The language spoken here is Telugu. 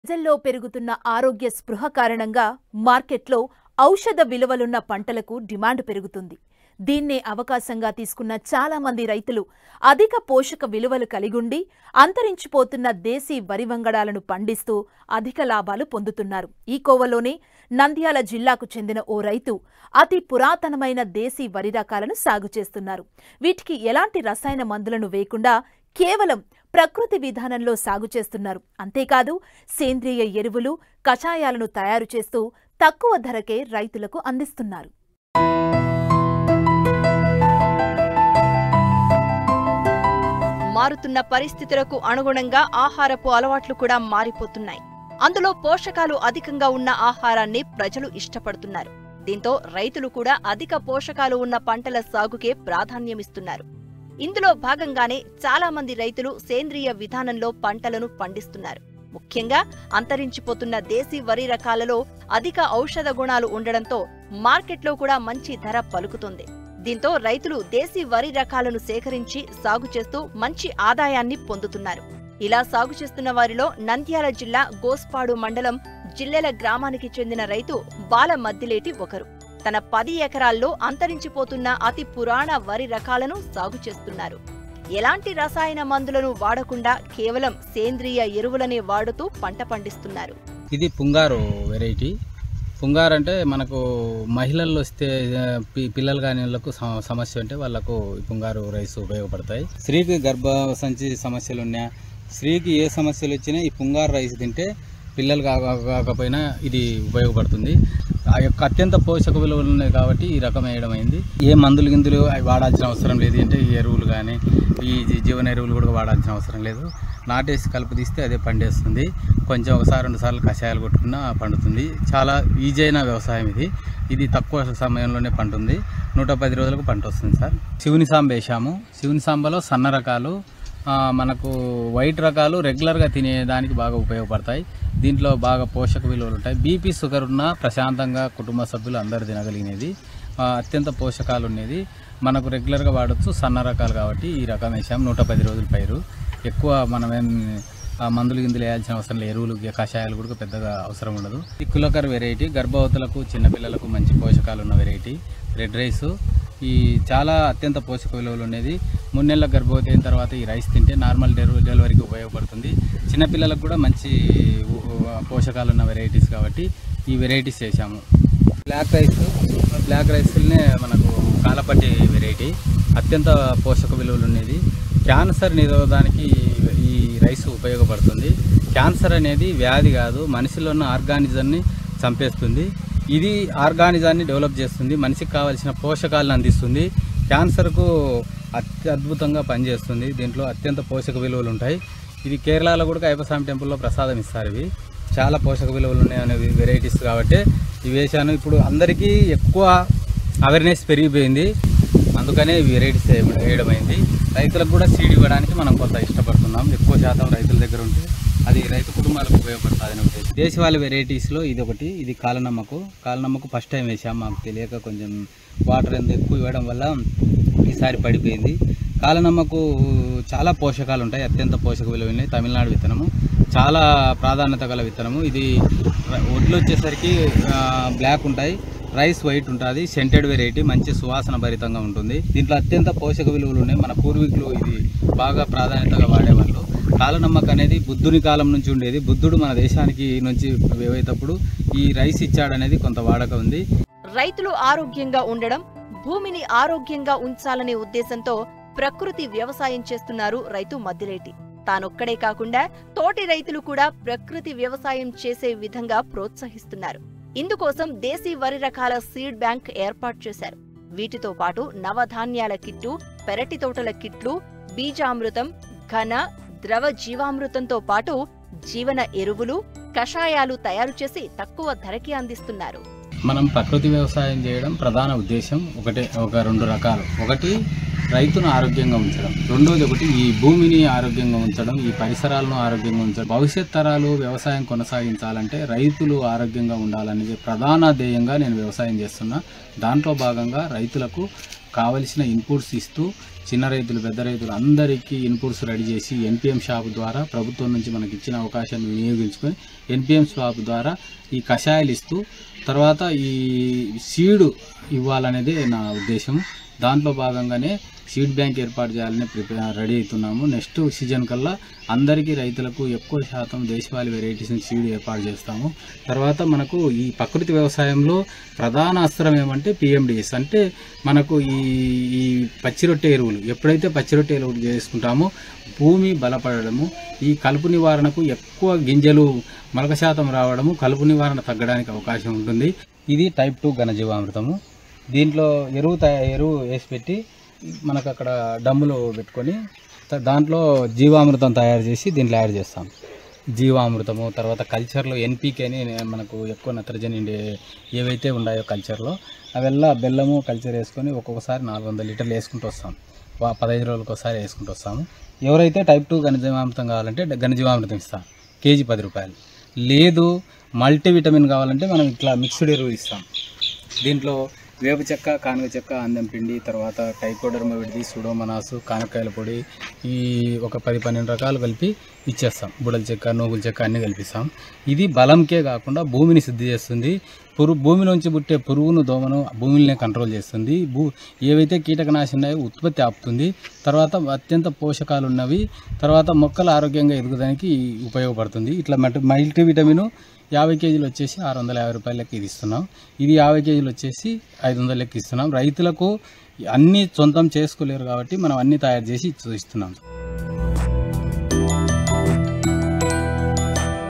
ప్రజల్లో పెరుగుతున్న ఆరోగ్య స్పృహ కారణంగా మార్కెట్లో ఔషధ విలువలున్న పంటలకు డిమాండ్ పెరుగుతుంది. దీన్నే అవకాశంగా తీసుకున్న చాలా మంది రైతులు అధిక పోషక విలువలు కలిగుండి అంతరించిపోతున్న దేశీ వరి వంగడాలను పండిస్తూ అధిక లాభాలు పొందుతున్నారు. ఈ కోవలోనే నంద్యాల జిల్లాకు చెందిన ఓ రైతు అతి పురాతనమైన దేశీ వరి రకాలను సాగు చేస్తున్నారు. వీటికి ఎలాంటి రసాయన మందులను వేయకుండా కేవలం ప్రకృతి విధానంలో సాగు చేస్తున్నారు. అంతేకాదు సేంద్రియ ఎరువులు, కషాయాలను తయారు చేస్తూ తక్కువ ధరకే రైతులకు అందిస్తున్నారు. మారుతున్న పరిస్థితులకు అనుగుణంగా ఆహారపు అలవాట్లు కూడా మారిపోతున్నాయి. అందులో పోషకాలు అధికంగా ఉన్న ఆహారాన్ని ప్రజలు ఇష్టపడుతున్నారు. దీంతో రైతులు కూడా అధిక పోషకాలు ఉన్న పంటల సాగుకే ప్రాధాన్యమిస్తున్నారు. ఇందులో భాగంగానే చాలా మంది రైతులు సేంద్రియ విధానంలో పంటలను పండిస్తున్నారు. ముఖ్యంగా అంతరించిపోతున్న దేశీ వరి రకాలలో అధిక ఔషధ గుణాలు ఉండడంతో మార్కెట్లో కూడా మంచి ధర పలుకుతుంది. దీంతో రైతులు దేశీ వరి రకాలను సేకరించి సాగు చేస్తూ మంచి ఆదాయాన్ని పొందుతున్నారు. ఇలా సాగు చేస్తున్న వారిలో నంద్యాల జిల్లా గోస్పాడు మండలం జిల్లెల గ్రామానికి చెందిన రైతు బాల మద్దిలేటి ఒకరు. తన 10 ఎకరాల్లో అంతరించిపోతున్న అతి పురాణ వరి రకాలను సాగు చేస్తున్నారు. ఎలాంటి రసాయన మందులను వాడకుండా కేవలం సేంద్రియ ఎరువులనే వాడుతూ పంట పండిస్తున్నారు. ఇది పుంగారు వెరైటీ. పుంగారు అంటే మనకు మహిళల్లో వస్తే పిల్లలు కాని వాళ్ళకు సమస్య ఉంటే వాళ్ళకు పుంగారు రైస్ ఉపయోగపడతాయి. స్త్రీకి గర్భసంచి సమస్యలు ఉన్నా, స్త్రీకి ఏ సమస్యలు వచ్చినా ఈ పుంగారు రైస్ తింటే పిల్లలు కాకపోయినా ఇది ఉపయోగపడుతుంది. ఆ యొక్క అత్యంత పోషక విలువలు ఉన్నాయి కాబట్టి ఈ రకం వేయడం అయింది. ఏ మందులు గిందులు అవి వాడాల్సిన అవసరం లేదు. అంటే ఈ ఎరువులు కానీ ఈ జీవన ఎరువులు కూడా వాడాల్సిన అవసరం లేదు. నాటేసి కలుపు తీస్తే అదే పండేస్తుంది. కొంచెం ఒకసారి 2 సార్లు కషాయాలు కొట్టుకున్నా పండుతుంది. చాలా ఈజీ అయిన వ్యవసాయం ఇది. ఇది తక్కువ సమయంలోనే పండుతుంది. 110 రోజులకు పంట వస్తుంది సార్. శివుని సాంబ వేసాము. శివుని సాంబలో సన్న రకాలు, మనకు వైట్ రకాలు రెగ్యులర్గా తినేదానికి బాగా ఉపయోగపడతాయి. దీంట్లో బాగా పోషక విలువలు ఉంటాయి. బీపీ షుగర్ ఉన్న ప్రశాంతంగా కుటుంబ సభ్యులు అందరూ తినగలిగినది, అత్యంత పోషకాలు ఉన్నది. మనకు రెగ్యులర్గా వాడచ్చు. సన్న రకాలు కాబట్టి ఈ రకం వేసాము. 110 రోజుల పైరు. ఎక్కువ మనమేం మందులు గిందులు వేయాల్సిన అవసరం లేదు. ఎరువులు కషాయాలు కూడా పెద్దగా అవసరం ఉండదు. ఈ కులకర్ వెరైటీ గర్భవతులకు చిన్నపిల్లలకు మంచి పోషకాలు ఉన్న వెరైటీ. రెడ్ రైస్ ఈ చాలా అత్యంత పోషక విలువలు ఉన్నది. 3 నెలల గర్భవతి అయిన తర్వాత ఈ రైస్ తింటే నార్మల్ డెలివరీకి ఉపయోగపడుతుంది. చిన్నపిల్లలకు కూడా మంచి పోషకాలు ఉన్న వెరైటీస్ కాబట్టి ఈ వెరైటీస్ వేసాము. బ్లాక్ రైస్నే మనకు కాలపట్టి వెరైటీ అత్యంత పోషక విలువలు ఉన్నది. క్యాన్సర్ నిరోధానికి ఈ రైస్ ఉపయోగపడుతుంది. క్యాన్సర్ అనేది వ్యాధి కాదు, మనిషిలో ఉన్న ఆర్గానిజంని చంపేస్తుంది. ఇది ఆర్గానిజాన్ని డెవలప్ చేస్తుంది, మనిషికి కావాల్సిన పోషకాలను అందిస్తుంది. క్యాన్సర్కు అద్భుతంగా పనిచేస్తుంది. దీంట్లో అత్యంత పోషక విలువలు ఉంటాయి. ఇది కేరళలో కూడా అయ్యప్పస్వామి టెంపుల్లో ప్రసాదం ఇస్తారు. ఇవి చాలా పోషక విలువలు ఉన్నాయి అనే వెరైటీస్ కాబట్టి ఇవి వేసాను. ఇప్పుడు అందరికీ ఎక్కువ అవేర్నెస్ పెరిగిపోయింది, అందుకనే ఈ వెరైటీస్ వేయడం అయింది. రైతులకు కూడా సీడ్ ఇవ్వడానికి మనం కొంత ఇష్టపడుతున్నాం. ఎక్కువ శాతం రైతుల దగ్గర ఉంటే అది రైతు కుటుంబాలకు ఉపయోగపడుతుంది అని ఉద్దేశం. దేశవాళీ వెరైటీస్లో ఇది ఒకటి. ఇది కాలనమ్మకు ఫస్ట్ టైం వేసాం. మాకు తెలియక కొంచెం వాటర్ ఎంత ఎక్కువ ఇవ్వడం వల్ల ఈసారి పడిపోయింది. కాలనమ్మకు చాలా పోషకాలు ఉంటాయి, అత్యంత పోషక విలువలు ఉన్నాయి. తమిళనాడు విత్తనము, చాలా ప్రాధాన్యత గల విత్తనము. ఇది ఒడ్లు వచ్చేసరికి బ్లాక్ ఉంటాయి, రైస్ వైట్ ఉంటుంది. సెంటెడ్ వెరైటీ, మంచి సువాసన భరితంగా ఉంటుంది. దీంట్లో అత్యంత పోషక విలువలు ఉన్నాయి. మన పూర్వీకులు ఇది బాగా ప్రాధాన్యతగా వాడేవాళ్ళు. కాలనమ్మక అనేది బుద్ధుని కాలం నుంచి ఉండేది. బుద్ధుడు మన దేశానికి నుంచి వేవేటప్పుడు ఈ రైస్ ఇచ్చాడనేది కొంత వాడక ఉంది. రైతులు ఆరోగ్యంగా ఉండడం, భూమిని ఆరోగ్యంగా ఉంచాలనే ఉద్దేశంతో ప్రకృతి వ్యవసాయం చేస్తున్నారు రైతు మద్దిలేటి. తానొక్కడే కాకుండా తోటి రైతులు కూడా ప్రకృతి వ్యవసాయం చేసే విధంగా ప్రోత్సహిస్తున్నారు. ఇందుకోసం దేశీ వరి రకాల సీడ్ బ్యాంక్ ఏర్పాటు చేశారు. వీటితో పాటు నవధాన్యాల కిట్లు, పెరటి తోటల కిట్లు, బీజామృతం, ఘన, ద్రవ జీవామృతంతో పాటు జీవన ఎరువులు, కషాయాలు తయారు చేసి తక్కువ ధరకి అందిస్తున్నారు. మనం ప్రకృతి వ్యవసాయం చేయడం ప్రధాన ఉద్దేశం ఒక 2 రకాలు. ఒకటి రైతును ఆరోగ్యంగా ఉంచడం, రెండోది ఈ భూమిని ఆరోగ్యంగా ఉంచడం, ఈ పరిసరాలను ఆరోగ్యంగా ఉంచడం. భవిష్యత్ తరాలు వ్యవసాయం కొనసాగించాలంటే రైతులు ఆరోగ్యంగా ఉండాలనేది ప్రధాన ధ్యేయంగా నేను వ్యవసాయం చేస్తున్నా. దాంట్లో భాగంగా రైతులకు కావలసిన ఇన్పుట్స్ ఇస్తూ చిన్న రైతులు పెద్ద రైతులు అందరికీ ఇన్పుట్స్ రెడీ చేసి ఎన్పిఎం షాప్ ద్వారా ప్రభుత్వం నుంచి మనకి ఇచ్చిన అవకాశాన్ని వినియోగించుకొని ఎన్పిఎం షాప్ ద్వారా ఈ కషాయాలు ఇస్తూ తర్వాత ఈ సీడ్ ఇవ్వాలనేదే నా ఉద్దేశం. దాంట్లో భాగంగానే సీడ్ బ్యాంక్ ఏర్పాటు చేయాలని రెడీ అవుతున్నాము. నెక్స్ట్ సీజన్ కల్లా అందరికీ రైతులకు ఎక్కువ శాతం దేశవాళీ వెరైటీస్ని సీడ్ ఏర్పాటు చేస్తాము. తర్వాత మనకు ఈ ప్రకృతి వ్యవసాయంలో ప్రధాన అస్త్రం ఏమంటే పిఎండిఎస్, అంటే మనకు ఈ పచ్చిరొట్టె ఎరువులు. ఎప్పుడైతే పచ్చిరొట్టె ఎరువులు చేసుకుంటామో భూమి బలపడము, ఈ కలుపు నివారణకు ఎక్కువ గింజలు మొలక శాతం రావడము, కలుపు నివారణ తగ్గడానికి అవకాశం ఉంటుంది. ఇది టైప్ 2 ఘనజీవామృతము. దీంట్లో ఎరువు వేసి పెట్టి మనకు అక్కడ డమ్ములు పెట్టుకొని దాంట్లో జీవామృతం తయారు చేసి దీంట్లో యాడ్ చేస్తాం. జీవామృతము తర్వాత కల్చర్లో ఎన్పీకే అని మనకు ఎక్కువ నత్రజని ఏవైతే ఉన్నాయో కల్చర్లో అవెల్లా బెల్లము కల్చర్ వేసుకొని ఒక్కొక్కసారి 400 లీటర్లు వేసుకుంటూ వస్తాం. 15 రోజులకు ఒకసారి వేసుకుంటూ వస్తాము. ఎవరైతే టైప్ 2 ఘనజీవామృతం కావాలంటే ఘనజీవామృతం ఇస్తాం, కేజీ 10 రూపాయలు. లేదు మల్టీవిటమిన్ కావాలంటే మనం ఇట్లా మిక్స్డ్ ఎరువు ఇస్తాం. దీంట్లో వేప చెక్క, కానుగ చెక్క, అందం పిండి, తర్వాత టైకోడర్మా విడిది, సుడోమనాసు, కానకాయల పొడి, ఈ ఒక 10-12 రకాలు కలిపి ఇచ్చేస్తాం. బుడల చెక్క, నూగుల చెక్క అన్నీ కల్పిస్తాం. ఇది బలంకే కాకుండా భూమిని శుద్ధి చేస్తుంది. భూమిలోంచి పుట్టే పురుగును, దోమను భూమిని కంట్రోల్ చేస్తుంది. ఏవైతే కీటకనాశి ఉన్నాయో ఉత్పత్తి ఆపుతుంది. తర్వాత అత్యంత పోషకాలు ఉన్నవి. తర్వాత మొక్కలు ఆరోగ్యంగా ఎదుగుదానికి ఉపయోగపడుతుంది. ఇట్లా మల్టీవిటమిన్ 50 కేజీలు వచ్చేసి 650 రూపాయలకి ఇది ఇస్తున్నాం. ఇది 50 కేజీలు వచ్చేసి 500 ఇస్తున్నాం. రైతులకు అన్నీ సొంతం చేసుకోలేరు కాబట్టి మనం అన్నీ తయారు చేసి ఇస్తున్నాం.